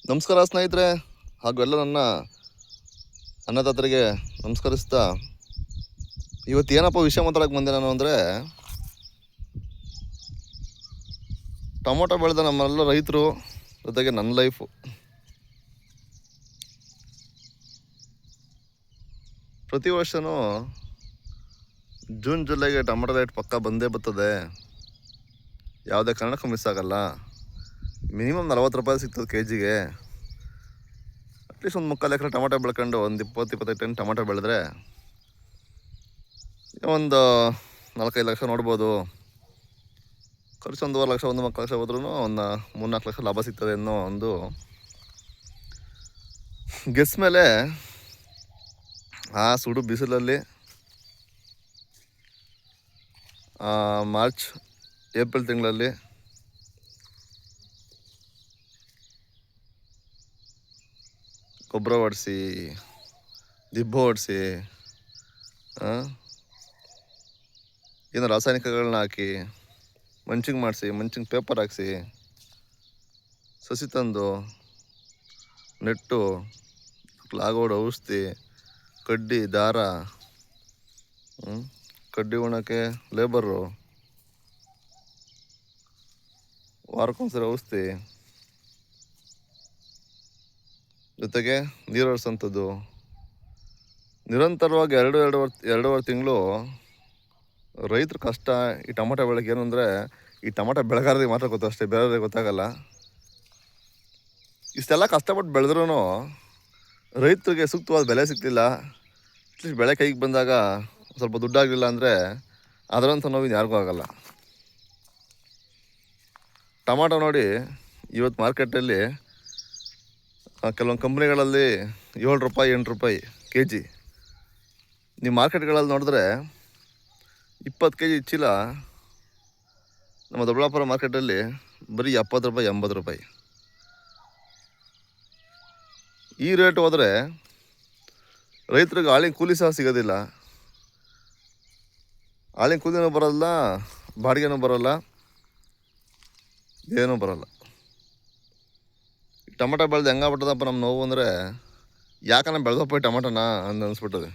ನಮಸ್ಕಾರ ಸ್ನೇಹಿತರೆ, ಹಾಗೂ ಎಲ್ಲ ನನ್ನ ಅನ್ನದಾತರಿಗೆ ನಮಸ್ಕರಿಸ್ತಾ ಇವತ್ತು ಏನಪ್ಪ ವಿಷಯ ಮಾತಾಡೋಕೆ ಬಂದೆ ನಾನು ಅಂದರೆ, ಟೊಮೊಟೊ ಬೆಳೆದ ನಮ್ಮೆಲ್ಲ ರೈತರು ಜೊತೆಗೆ ನನ್ನ ಲೈಫು. ಪ್ರತಿ ವರ್ಷವೂ ಜೂನ್ ಜುಲೈಗೆ ಟೊಮೊಟೊ ರೇಟ್ ಪಕ್ಕ ಬಂದೇ ಬರ್ತದೆ. ಯಾವುದೇ ಕಾರಣಕ್ಕೂ ಮಿಸ್ ಆಗಲ್ಲ. ಮಿನಿಮಮ್ 40 ರೂಪಾಯಿ ಸಿಗ್ತದೆ ಕೆಜಿಗೆ. ಅಟ್ಲೀಸ್ಟ್ ಒಂದು 3/4 ಎಕರೆ ಟೊಮೊಟೊ ಬೆಳ್ಕೊಂಡು ಒಂದು 20-25 ಟನ್ ಟೊಮೊಟೊ ಬೆಳೆದ್ರೆ ಒಂದು 4-5 ಲಕ್ಷ ನೋಡ್ಬೋದು. ಖರ್ಚು 1.5 ಲಕ್ಷ 1 ಲಕ್ಷ ಹೋದ್ರೂ ಒಂದು 3-4 ಲಕ್ಷ ಲಾಭ ಸಿಗ್ತದೆ ಅನ್ನೋ ಒಂದು ಗೆಸ್ ಮೇಲೆ ಆ ಸುಡು ಬಿಸಿಲಲ್ಲಿ ಮಾರ್ಚ್ ಏಪ್ರಿಲ್ ತಿಂಗಳಲ್ಲಿ ಗೊಬ್ಬರ ಹೊಡಿಸಿ, ದಿಬ್ಬ ಹೊಡಿಸಿ, ಏನೋ ರಾಸಾಯನಿಕಗಳನ್ನ ಹಾಕಿ ಮಂಚಿಂಗ್ ಮಾಡಿಸಿ, ಮಂಚಿಂಗ್ ಪೇಪರ್ ಹಾಕಿಸಿ, ಸಸಿ ತಂದು ನೆಟ್ಟು ಲಾಗೋಡು ಔಷಧಿ, ಕಡ್ಡಿ ದಾರ, ಕಡ್ಡಿ ಉಣಕ್ಕೆ ಲೇಬರು, ವಾರಕ್ಕೊಂದ್ಸರಿ ಔಷಧಿ, ಜೊತೆಗೆ ನೀರು ಹರಿಸೋಂಥದ್ದು. ನಿರಂತರವಾಗಿ ಎರಡೂವರೆ ತಿಂಗಳು ರೈತರ ಕಷ್ಟ. ಈ ಟೊಮೊಟೊ ಬೆಳೆಗೆ ಏನು ಅಂದರೆ, ಈ ಟೊಮೊಟೊ ಬೆಳೆಗಾರರಿಗೆ ಮಾತ್ರ ಗೊತ್ತು ಅಷ್ಟೇ, ಬೇರೆಯವ್ರಿಗೆ ಗೊತ್ತಾಗಲ್ಲ. ಇಷ್ಟೆಲ್ಲ ಕಷ್ಟಪಟ್ಟು ಬೆಳೆದ್ರೂ ರೈತರಿಗೆ ಸೂಕ್ತವಾದ ಬೆಲೆ ಸಿಗ್ತಿಲ್ಲ. ಅಟ್ಲೀಸ್ಟ್ ಬೆಳೆ ಕೈಗೆ ಬಂದಾಗ ಸ್ವಲ್ಪ ದುಡ್ಡಾಗಲಿಲ್ಲ ಅಂದರೆ ಅದರಂಥ ನೋವಿನ ಯಾರಿಗೂ ಆಗಲ್ಲ. ಟೊಮೊಟೊ ನೋಡಿ, ಇವತ್ತು ಮಾರ್ಕೆಟಲ್ಲಿ ಕೆಲವೊಂದು ಕಂಪ್ನಿಗಳಲ್ಲಿ 7 ರೂಪಾಯಿ 8 ರೂಪಾಯಿ ಕೆಜಿ. ನೀವು ಮಾರ್ಕೆಟ್ಗಳಲ್ಲಿ ನೋಡಿದ್ರೆ 20 ಕೆಜಿ ಚೀಲ ನಮ್ಮ ದೊಡ್ಡಬಳ್ಳಾಪುರ ಮಾರ್ಕೆಟಲ್ಲಿ ಬರೀ 70 ರೂಪಾಯಿ 80 ರೂಪಾಯಿ. ಈ ರೇಟ್ ಹೋದರೆ ರೈತರಿಗೆ ಆಳಿನ ಕೂಲಿ ಸಹ ಸಿಗೋದಿಲ್ಲ. ಆಳಿನ ಕೂಲಿನೂ ಬರೋಲ್ಲ, ಬಾಡಿಗೆನೂ ಬರೋಲ್ಲ, ಏನೂ ಬರೋಲ್ಲ. ಟೊಮೊಟೊ ಬೆಳೆದು ಹೆಂಗಾಗ್ಬಿಟ್ಟದಪ್ಪ ನಮ್ಮ ನೋವು ಅಂದರೆ, ಯಾಕನ ಬೆಳೆದಪ್ಪ ಟೊಮೊಟೊನ ಅಂತ ಅನಿಸ್ಬಿಟ್ಟದೆ.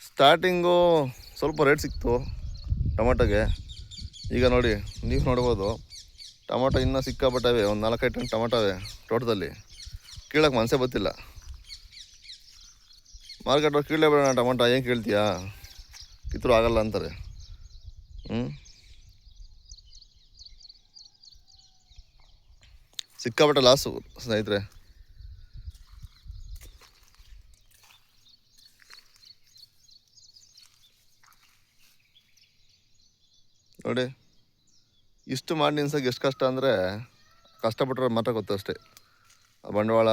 ಸ್ಟಾರ್ಟಿಂಗು ಸ್ವಲ್ಪ ರೇಟ್ ಸಿಕ್ತು ಟೊಮೊಟೊಗೆ. ಈಗ ನೋಡಿ, ನೀವು ನೋಡ್ಬೋದು, ಟೊಮೊಟೊ ಇನ್ನೂ ಸಿಕ್ಕಾಪಟ್ಟವೆ. ಒಂದು 4-5 ಟನ್ ಟೊಮೊಟೊವೆ ತೋಟದಲ್ಲಿ. ಕೀಳಕ್ಕೆ ಮನಸ್ಸೇ ಗೊತ್ತಿಲ್ಲ. ಮಾರ್ಕೆಟವ್ರು ಕೀಳೇ ಬಿಡೋಣ ಟೊಮೊಟೊ, ಏನು ಕೀಳ್ತೀಯಾ, ಕಿತ್ತರೂ ಆಗಲ್ಲ ಅಂತಾರೆ. ಸಿಕ್ಕಾಪಟ್ಟೆ ಲಾಸು ಸ್ನೇಹಿತರೆ. ನೋಡಿ, ಇಷ್ಟು ಮಾಡಿ ನಿನ್ಸಕ್ಕೆ ಎಷ್ಟು ಕಷ್ಟ ಅಂದರೆ, ಕಷ್ಟಪಟ್ಟರೆ ಮಾತ್ರ ಗೊತ್ತು ಅಷ್ಟೇ. ಬಂಡವಾಳ,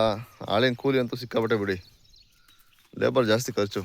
ಆಳಿನ ಕೂಲಿ ಅಂತೂ ಸಿಕ್ಕಾಪಟ್ಟೆ ಬಿಡಿ, ಲೇಬರ್ ಜಾಸ್ತಿ ಖರ್ಚು.